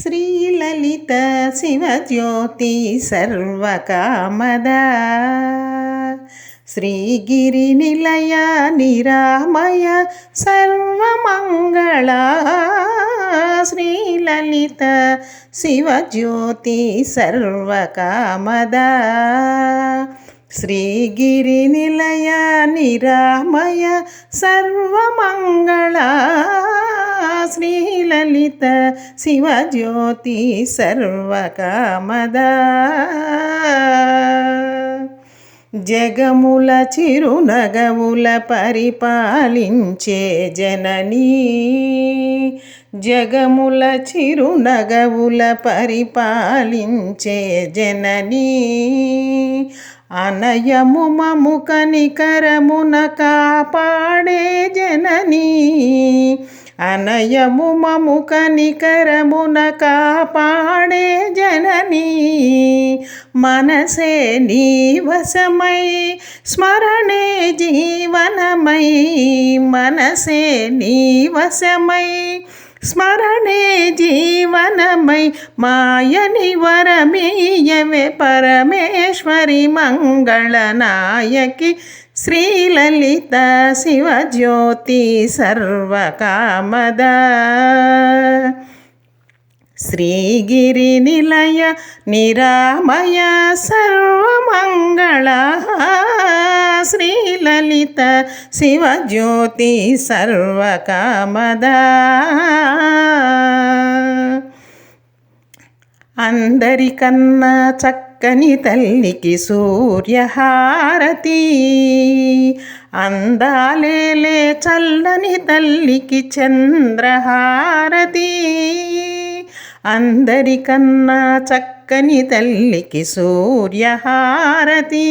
శ్రీలలిత శివజ్యోతి సర్వకామద శ్రీగిరి నిలయ నిరామయ సర్వమంగళ శ్రీలలిత శివజ్యోతి సర్వకామద శ్రీగిరి నిలయ నిరామయ సర్వమంగళ శ్రీలలిత శివజ్యోతి సర్వకామద జగముల చిరునగవుల పరిపాలించే జననీ జగముల చిరునగవుల పరిపాలించే జననీ అనయము మము కనికరమున కాపాడే జననీ అనయము మము కనికరమున కాపాడే జననీ మనసే నీ వశమై స్మరణే జీవనమై మనసే నీ వశమై స్మరణే జీవనమై మాయని వరమీయవే పరమేశ్వరి మంగళనాయకి శ్రీలలిత శివజ్యోతి సర్వకామద శ్రీగిరి నిలయ నిరామయ సర్వమంగళ శ్రీలలిత శివజ్యోతి సర్వకామద అందరికన్నా చక్కని తల్లికి సూర్యహారతి అందాలేలే చల్లని తల్లికి చంద్రహారతి అందరికన్నా చక్కని తల్లికి సూర్యహారతి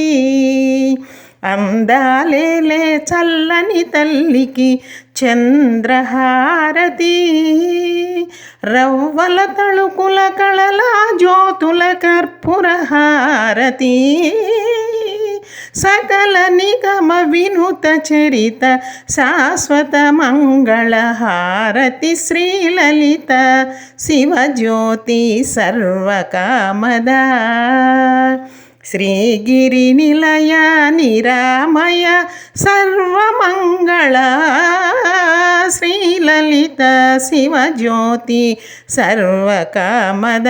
అందాలేలే చల్లని తల్లికి చంద్రహారతి రవ్వల తళుకుల కళల జ్యోతుల కర్పూరహారతి సకల నిగమ వినుత చరిత శాశ్వత మంగళహారతి శ్రీలలిత శివజ్యోతి సర్వకామద శ్రీగిరి నిలయ నిరామయ సర్వమంగళ శ్రీలలిత శివజ్యోతి సర్వకామద